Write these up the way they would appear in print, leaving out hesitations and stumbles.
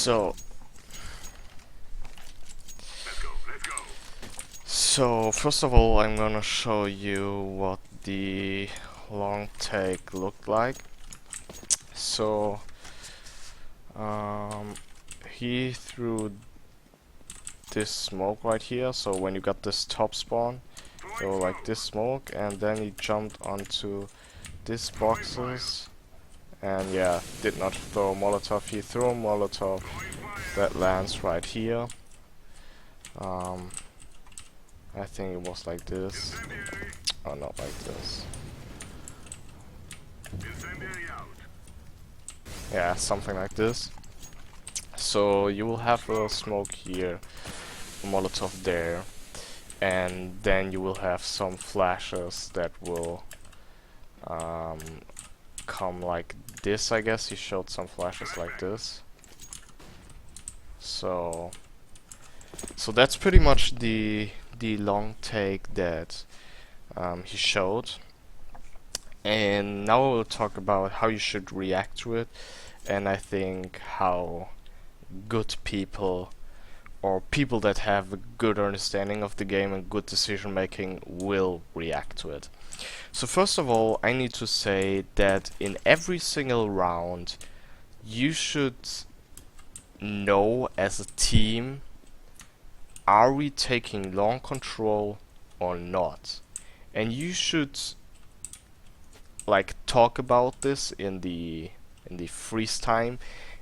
So first of all, I'm gonna show you what the long take looked like. So he threw this smoke right here. So when you got this top spawn, go like this smoke, and then he jumped onto these boxes. And yeah, did not throw Molotov. He threw a Molotov that lands right here. I think it was like this. Oh, not like this. Yeah, something like this. So you will have a smoke here, a Molotov there, and then you will have some flashes that will come like this. I guess he showed some flashes like this. So that's pretty much the long take that he showed. And now we'll talk about how you should react to it, and I think how good people, or people that have a good understanding of the game and good decision making, will react to it. So first of all, I need to say that in every single round you should know as a team, are we taking long control or not? And you should like talk about this in the freeze time,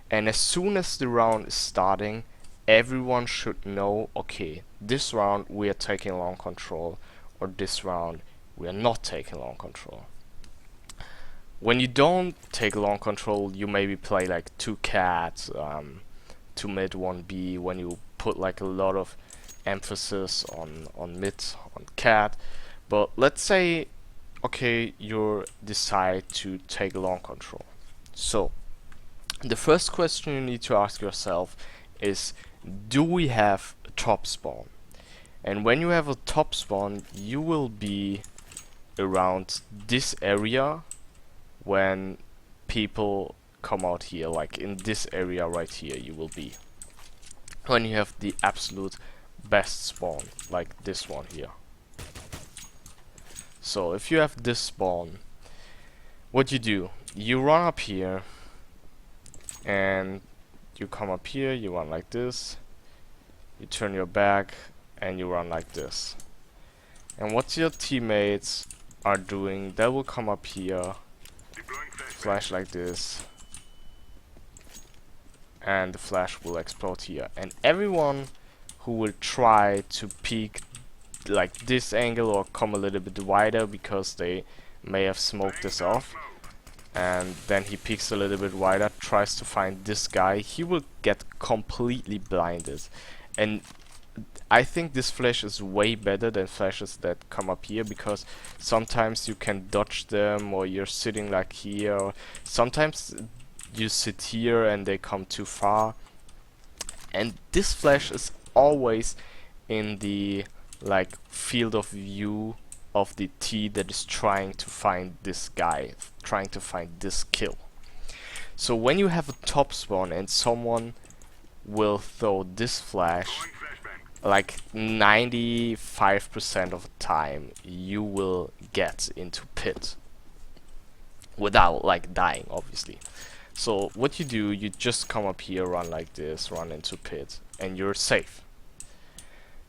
and as soon as the round is starting, everyone should know, okay, this round we are taking long control, or this round we are not taking long control. When you don't take long control, you maybe play like 2 cats, 2 mid, 1 B, when you put like a lot of emphasis on mid, on cat. But let's say, okay, you decide to take long control. So the first question you need to ask yourself is, do we have a top spawn? And when you have a top spawn, you will be around this area when people come out here, like in this area right here you will be. When you have the absolute best spawn, like this one here. So if you have this spawn, what you do, you run up here, and you come up here, you run like this, you turn your back, and you run like this. And what your teammates are doing, they will come up here, flash like this, and the flash will explode here. And everyone who will try to peek like this angle or come a little bit wider, because they may have smoked this off, and then he peeks a little bit wider, tries to find this guy, he will get completely blinded. And I think this flash is way better than flashes that come up here, because sometimes you can dodge them, or you're sitting like here, or sometimes you sit here and they come too far. And this flash is always in the like field of view of the T that is trying to find this guy, trying to find this kill. So when you have a top spawn and someone will throw this flash, like 95% of the time you will get into pit without like dying, obviously. So what you do, you just come up here, run like this, run into pit, and you're safe.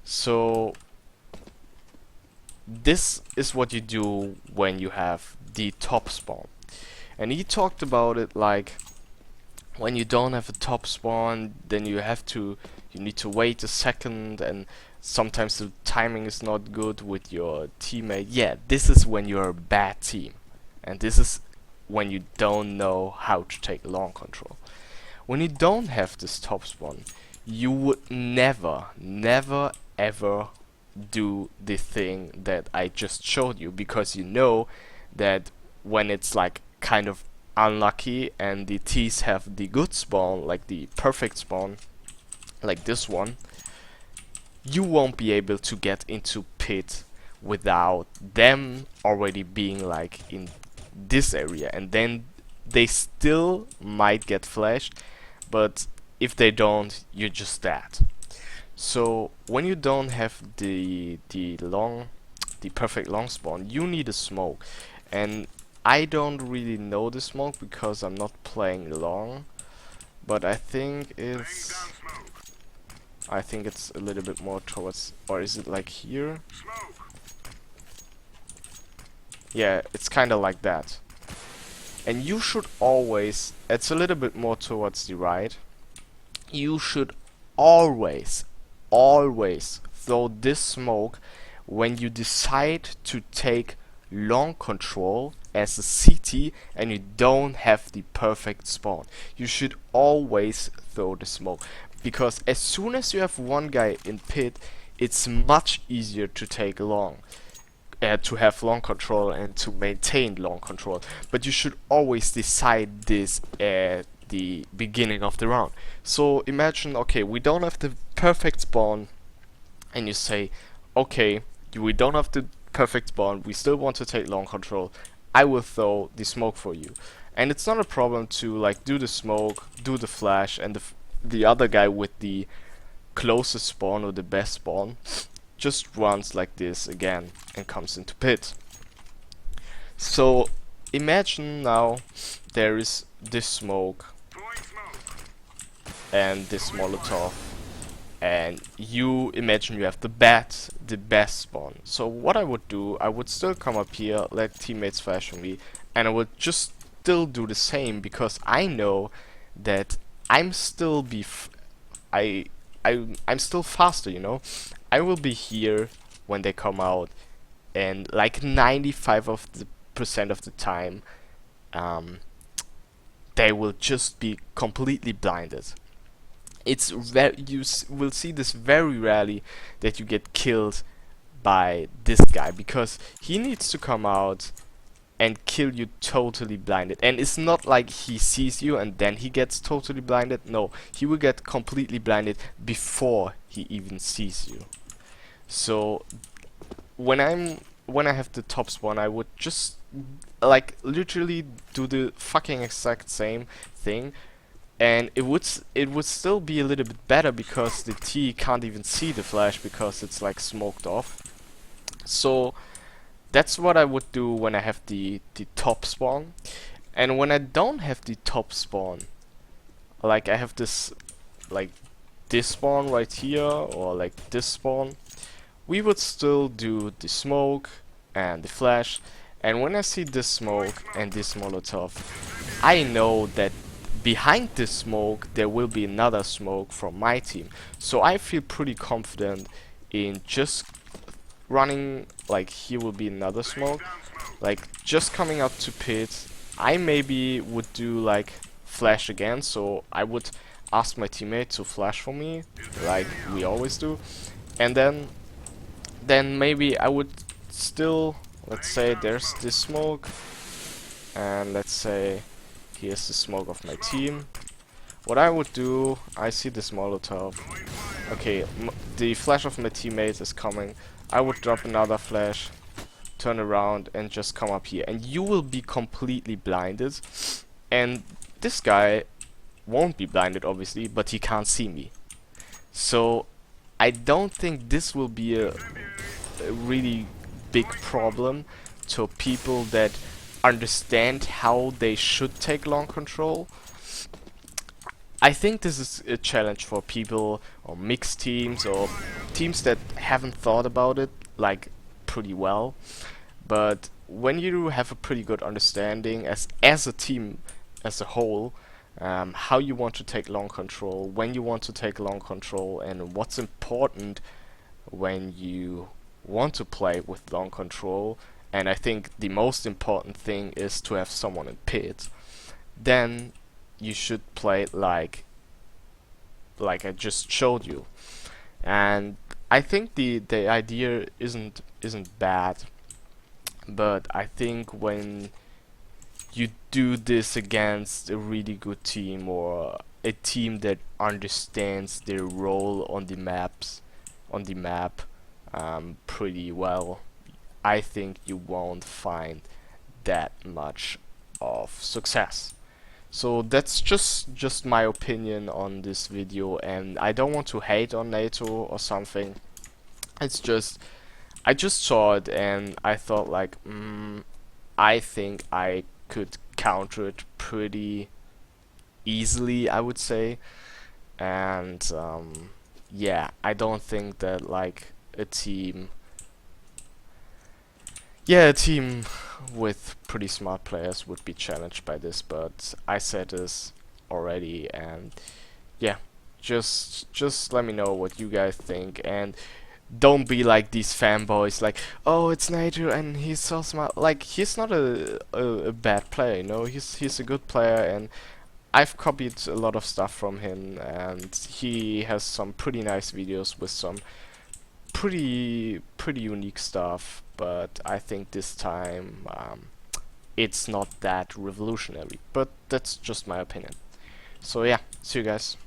So this is what you do when you have the top spawn. And he talked about it like, when you don't have a top spawn, then you need to wait a second, and sometimes the timing is not good with your teammate. Yeah, this is when you're a bad team, and this is when you don't know how to take long control. When you don't have this top spawn, you would never ever do the thing that I just showed you, because you know that when it's like kind of unlucky and the T's have the good spawn, like the perfect spawn, like this one, you won't be able to get into pit without them already being like in this area, and then they still might get flashed, but if they don't, you're just dead. So when you don't have the perfect long spawn, you need a smoke. And I don't really know the smoke because I'm not playing long, but I think it's a little bit more towards, or is it like here? Yeah, it's kind of like that. And you should always, it's a little bit more towards the right. You should always throw this smoke when you decide to take long control as a CT and you don't have the perfect spawn. You should always throw the smoke, because as soon as you have one guy in pit, it's much easier to take long. To have long control and to maintain long control, but you should always decide this at the beginning of the round. So imagine, okay, we don't have the perfect spawn, and you say, okay, we don't have the perfect spawn, we still want to take long control, I will throw the smoke for you. And it's not a problem to like do the smoke, do the flash, and the other guy with the closest spawn or the best spawn just runs like this again and comes into pit. So imagine now there is this smoke and this Molotov, and you imagine you have the best spawn. So what I would do, I would still come up here, let teammates flash on me, and I would just still do the same, because I know that I'm still I'm still faster, you know. I will be here when they come out, and like 95% of the time, they will just be completely blinded. It's will see this very rarely that you get killed by this guy, because he needs to come out and kill you totally blinded. And it's not like he sees you and then he gets totally blinded. No, he will get completely blinded before he even sees you. So when I have the top spawn, I would just like literally do the fucking exact same thing, and it would still be a little bit better because the T can't even see the flash because it's like smoked off. So that's what I would do when I have the top spawn. And when I don't have the top spawn, like I have this spawn right here, or like this spawn, we would still do the smoke and the flash. And when I see this smoke and this Molotov, I know that behind this smoke there will be another smoke from my team. So I feel pretty confident in just running, like here will be another smoke, like just coming up to pit. I maybe would do like flash again, so I would ask my teammate to flash for me like we always do, and then maybe I would still, let's say there's this smoke, and let's say here's the smoke of my team. What I would do, I see this Molotov. Okay, the flash of my teammate is coming. I would drop another flash, turn around, and just come up here. And you will be completely blinded. And this guy won't be blinded, obviously, but he can't see me. So I don't think this will be a really big problem to people that understand how they should take long control. I think this is a challenge for people or mixed teams or teams that haven't thought about it like pretty well. But when you have a pretty good understanding as a team as a whole, how you want to take long control, when you want to take long control, and what's important when you want to play with long control, and I think the most important thing is to have someone in pit, then you should play like I just showed you. And I think the idea isn't bad, but I think when you do this against a really good team or a team that understands their role on the map pretty well, I think you won't find that much of success. So that's just my opinion on this video, and I don't want to hate on NATO or something. It's just I just saw it and I thought like, I think I could counter it pretty easily, I would say. And yeah, I don't think that like a team, yeah, a team with pretty smart players would be challenged by this. But I said this already, and yeah, just let me know what you guys think, and don't be like these fanboys like, oh, it's NATO and he's so smart. Like, he's not a bad player, you know. He's a good player, and I've copied a lot of stuff from him, and he has some pretty nice videos with some pretty unique stuff. But I think this time it's not that revolutionary. But that's just my opinion. So yeah, see you guys.